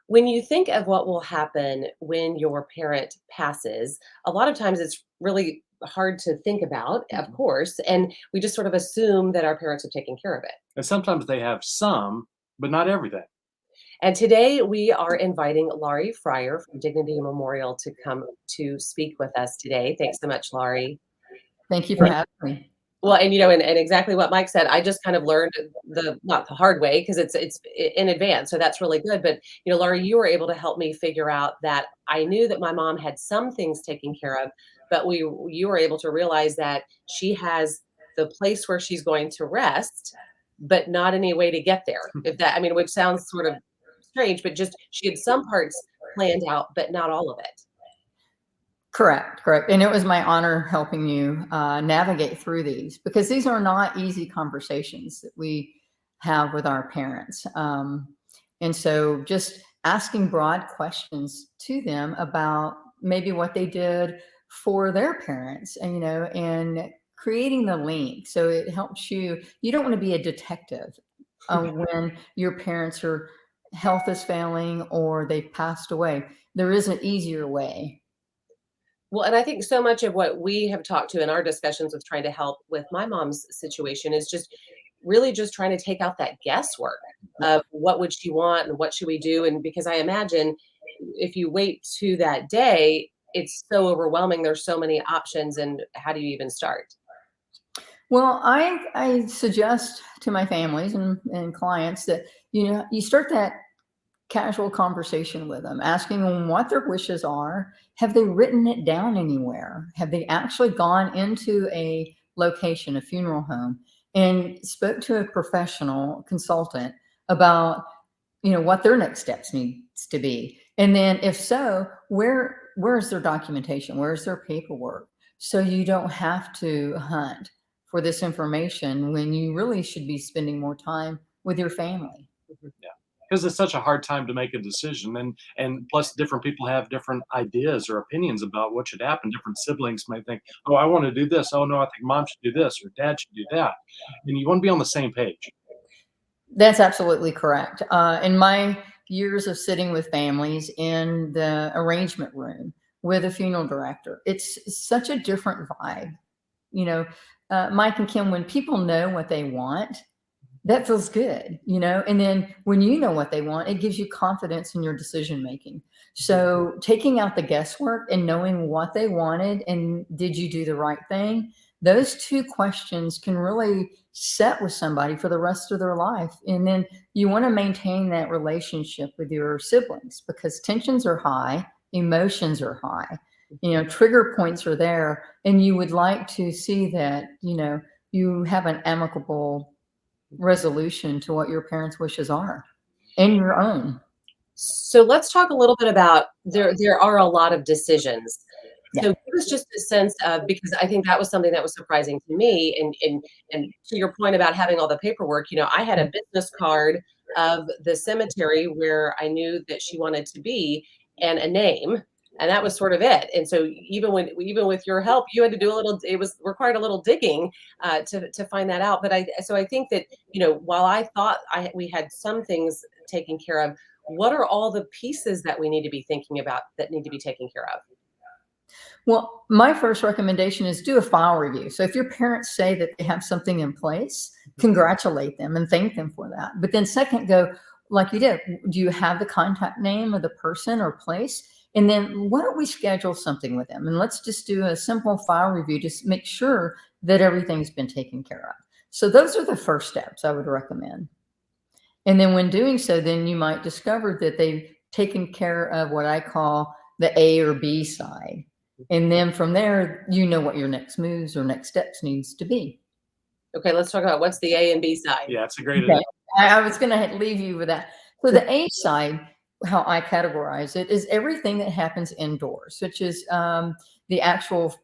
When you think of what will happen when your parent passes, a lot of times it's really hard to think about, of Mhm. course, and we just sort of assume that our parents have taken care of it. And sometimes they have some, but not everything. And today we are inviting Laurie Fryar from Dignity Memorial to come to speak with us today. Thanks so much, Laurie. Thank you for having me. Well, and and exactly what Mike said, I just kind of learned the not the hard way because in advance, so that's really good. But Laurie, you were able to help me figure out that I knew that my mom had some things taken care of, but you were able to realize that she has the place where she's going to rest, but not any way to get there. If that, I mean, which sounds sort of strange, but just she had some parts planned out, but not all of it. Correct, correct. And it was my honor helping you navigate through these because these are not easy conversations that we have with our parents. And so just asking broad questions to them about maybe what they did for their parents and, and creating the link. So it helps you. You don't want to be a detective when your parents are health is failing or they've passed away. There is an easier way. Well, and I think so much of what we have talked to in our discussions with trying to help with my mom's situation is just really just trying to take out that guesswork of what would she want and what should we do. And because I imagine if you wait to that day, it's so overwhelming. There's so many options, and how do you even start? Well, I suggest to my families and clients that you start that casual conversation with them, asking them what their wishes are. Have they written it down anywhere? Have they actually gone into a location, a funeral home, and spoke to a professional consultant about what their next steps needs to be? And then if so, where's their documentation? Where's their paperwork? So you don't have to hunt for this information when you really should be spending more time with your family. Yeah. Because it's such a hard time to make a decision. And plus different people have different ideas or opinions about what should happen. Different siblings might think, oh, I want to do this. Oh no, I think mom should do this or dad should do that. And you want to be on the same page. That's absolutely correct. In my years of sitting with families in the arrangement room with a funeral director, it's such a different vibe. You know, Mike and Kim, when people know what they want, that feels good, and then when you know what they want, it gives you confidence in your decision making. So taking out the guesswork and knowing what they wanted and did you do the right thing, those two questions can really set with somebody for the rest of their life. And then you want to maintain that relationship with your siblings because tensions are high, emotions are high, trigger points are there, and you would like to see that you have an amicable resolution to what your parents' wishes are and your own. So let's talk a little bit about there are a lot of decisions. Yeah. So give us just a sense of, because I think that was something that was surprising to me, and to your point about having all the paperwork, I had a business card of the cemetery where I knew that she wanted to be and a name, and that was sort of it. And so even with your help, you had to do a little. It was required a little digging to find that out. But I think that while I thought we had some things taken care of, what are all the pieces that we need to be thinking about that need to be taken care of? Well, my first recommendation is do a file review. So if your parents say that they have something in place, congratulate them and thank them for that. But then second, go like you did. Do you have the contact name of the person or place? And then why don't we schedule something with them? And let's just do a simple file review to make sure that everything's been taken care of. So those are the first steps I would recommend. And then when doing so, then you might discover that they've taken care of what I call the A or B side. And then from there, what your next moves or next steps needs to be. Okay, let's talk about what's the A and B side. Yeah, it's a great Okay. I was going to leave you with that. So the A side, how I categorize it, is everything that happens indoors, such as the actual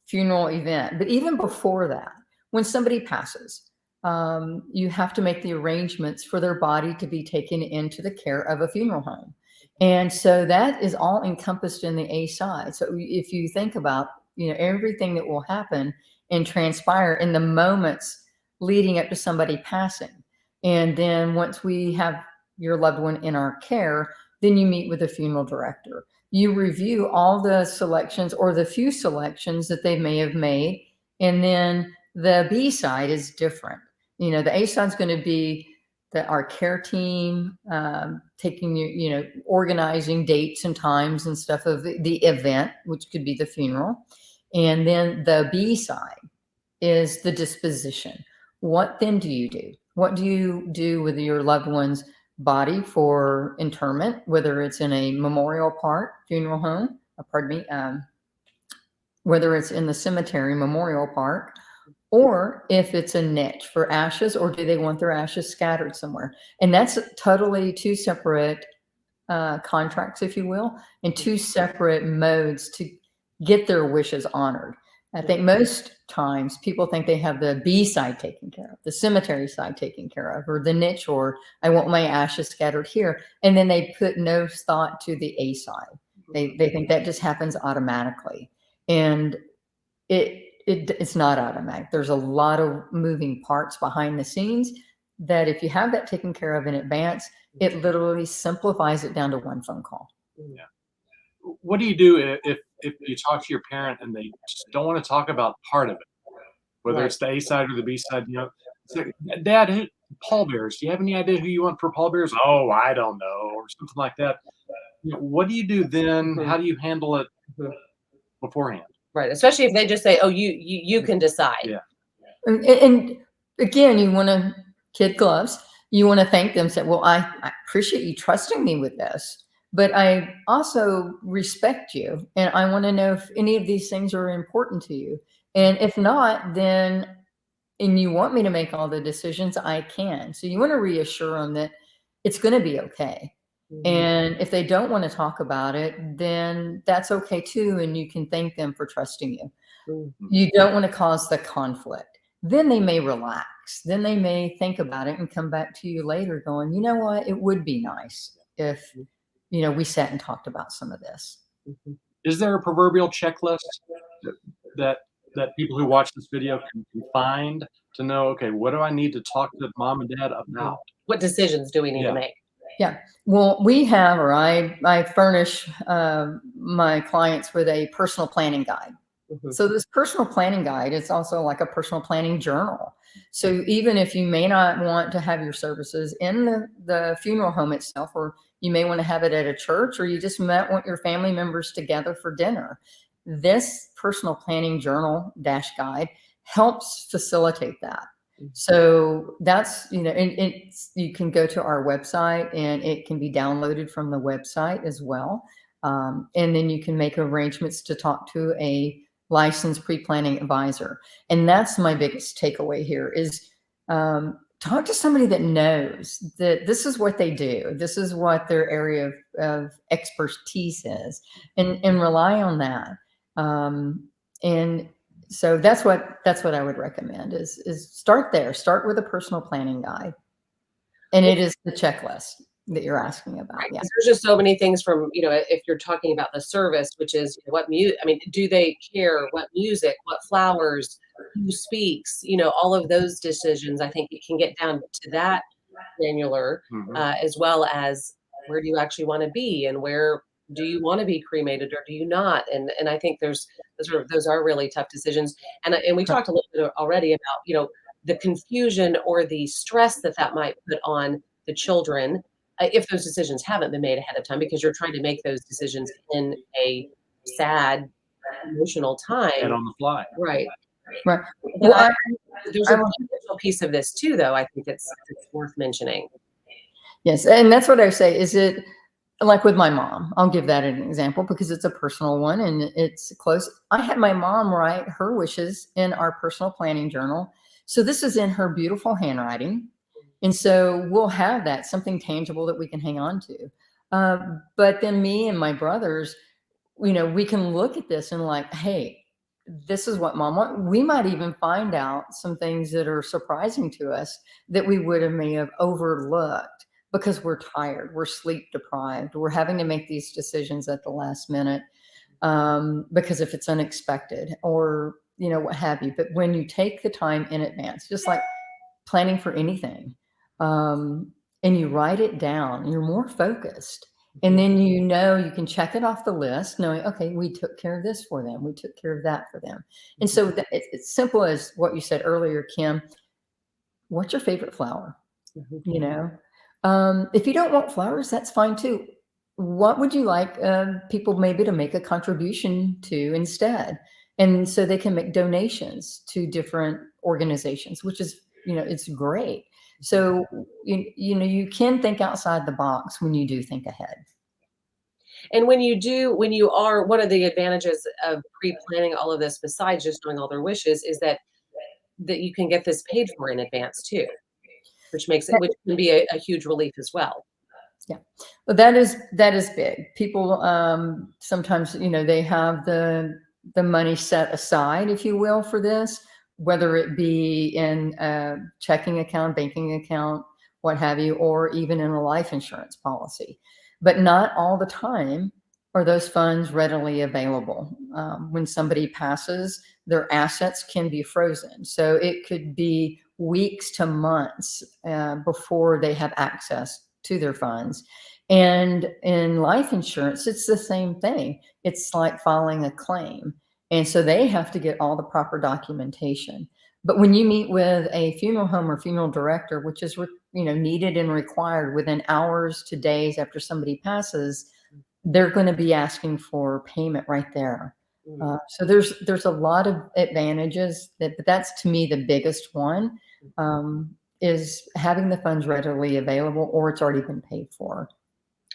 funeral event. But even before that, when somebody passes, you have to make the arrangements for their body to be taken into the care of a funeral home. And so that is all encompassed in the A side. So if you think about, everything that will happen and transpire in the moments leading up to somebody passing. And then once we have your loved one in our care, then you meet with a funeral director. You review all the selections or the few selections that they may have made. And then the B side is different. The A side is going to be our care team taking organizing dates and times and stuff of the event, which could be the funeral. And then the B side is the disposition. What then do you do? What do you do with your loved one's body for interment, whether it's in a memorial park, funeral home, whether it's in the cemetery, memorial park, or if it's a niche for ashes, or do they want their ashes scattered somewhere? And that's totally two separate contracts, if you will, and two separate modes to get their wishes honored. I think most times people think they have the B side taken care of, the cemetery side taken care of, or the niche, or I want my ashes scattered here. And then they put no thought to the A side. They think that just happens automatically. And it's not automatic. There's a lot of moving parts behind the scenes that if you have that taken care of in advance, it literally simplifies it down to one phone call. Yeah. What do you do if you talk to your parent and they just don't want to talk about part of it, whether it's the A side or the B side? It's like, Dad, pallbearers. Do you have any idea who you want for pallbearers? Oh, I don't know, or something like that. What do you do then? How do you handle it beforehand? Right, especially if they just say, "Oh, you can decide." Yeah. And again, you want to kid gloves. You want to thank them. Say, "Well, I appreciate you trusting me with this, but I also respect you, and I want to know if any of these things are important to you. And if not, then and you want me to make all the decisions, I can." So you want to reassure them that it's going to be okay. And if they don't want to talk about it, then that's okay too. And you can thank them for trusting you. You don't want to cause the conflict. Then they may relax. Then they may think about it and come back to you later going, you know what, it would be nice if, we sat and talked about some of this. Is there a proverbial checklist that people who watch this video can find to know, okay, what do I need to talk to mom and dad about? What decisions do we need to make? Yeah. Well, we have, or I furnish my clients with a personal planning guide. So this personal planning guide is also like a personal planning journal. So even if you may not want to have your services in the funeral home itself, or you may want to have it at a church, or you just might want your family members together for dinner, this personal planning journal guide helps facilitate that. So that's, and you can go to our website and it can be downloaded from the website as well. And then you can make arrangements to talk to a licensed pre-planning advisor. And that's my biggest takeaway here is talk to somebody that knows that this is what they do. This is what their area of expertise is, and rely on that. And so that's what I would recommend is start there. Start with a personal planning guide. And it is the checklist that you're asking about. Right. Yeah. There's just so many things from, if you're talking about the service, which is what music, do they care what music, what flowers, who speaks, all of those decisions. I think it can get down to that granular, as well as where do you actually want to be and where do you want to be cremated or do you not? And I think those are really tough decisions. And we talked a little bit already about, the confusion or the stress that might put on the children if those decisions haven't been made ahead of time, because you're trying to make those decisions in a sad, emotional time. And on the fly. Right. Right. But Well, there's a financial piece of this too, though. I think it's worth mentioning. yes. And that's what I say. Is it like with my mom? I'll give that an example because it's a personal one and it's close. I had my mom write her wishes in our personal planning journal. So this is in her beautiful handwriting. And so we'll have that, something tangible that we can hang on to. But then me and my brothers, we can look at this and like, hey, this is what mom wants. We might even find out some things that are surprising to us that we may have overlooked because we're tired, we're sleep deprived, we're having to make these decisions at the last minute because if it's unexpected or, what have you. But when you take the time in advance, just like planning for anything, and you write it down, you're more focused. And Mhm. then you can check it off the list, knowing, okay, we took care of this for them, we took care of that for them. And Mhm. so it's simple as what you said earlier, Kim. What's your favorite flower? Mhm. You know, if you don't want flowers, that's fine too. What would you like people maybe to make a contribution to instead? And so they can make donations to different organizations, which is, it's great. Mhm. So, you can think outside the box when you do think ahead. And when you are one of the advantages of pre-planning all of this, besides just knowing all their wishes, is that you can get this paid for in advance too, which can be a huge relief as well. Yeah. Well, that is big. People sometimes, they have the money set aside, if you will, for this, whether it be in a checking account, banking account, what have you, or even in a life insurance policy. But not all the time are those funds readily available. When somebody passes, their assets can be frozen. So it could be weeks to months before they have access to their funds. And in life insurance, it's the same thing. It's like filing a claim. And so they have to get all the proper documentation. But when you meet with a funeral home or funeral director, which is needed and required within hours to days after somebody passes, they're going to be asking for payment right there. Mm, So there's a lot of advantages but that's to me the biggest one, is having the funds readily available or it's already been paid for.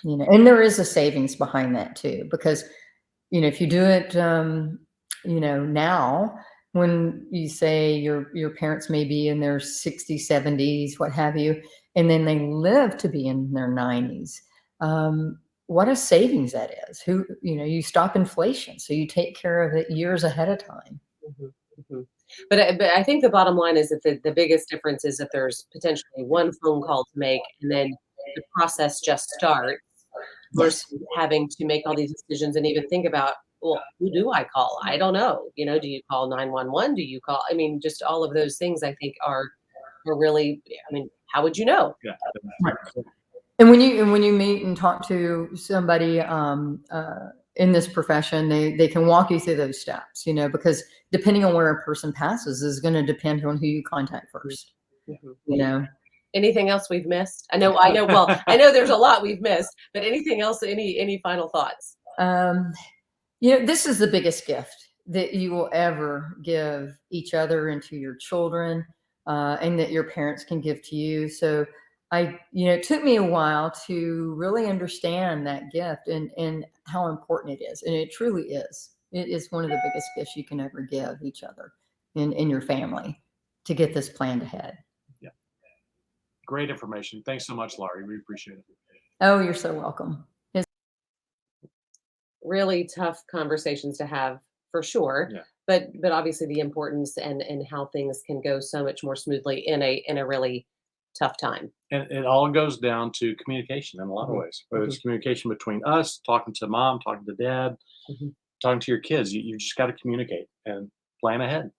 And there is a savings behind that too, because if you do it, now, when you say your parents may be in their 60s, 70s, what have you, and then they live to be in their 90s, what a savings that is. You stop inflation, so you take care of it years ahead of time. mhm, mhm. But I think the bottom line is that the biggest difference is that there's potentially one phone call to make, and then the process just starts Yes. versus having to make all these decisions and even think about, well, who do I call? I don't know. Do you call 911? Do you call? I mean, just all of those things I think are really, I mean, how would you know? Yeah. Right. And when you meet and talk to somebody in this profession, they can walk you through those steps, because depending on where a person passes is going to depend on who you contact first. Mhm. You know, Anything else we've missed? Well, I know there's a lot we've missed, but anything else, any final thoughts? um, this is the biggest gift that you will ever give each other and to your children, and that your parents can give to you. So it took me a while to really understand that gift and how important it is. And it truly is. It is one of the biggest gifts you can ever give each other in your family to get this planned ahead. Yeah. Great information. Thanks so much, Laurie. We appreciate it. Oh, you're so welcome. Really tough conversations to have for sure, Yeah. but obviously the importance and how things can go so much more smoothly in a really tough time. And it all goes down to communication in a lot of Mhm, ways, whether it's mhm, communication between us, talking to mom, talking to dad, mhm. talking to your kids. You just got to communicate and plan ahead.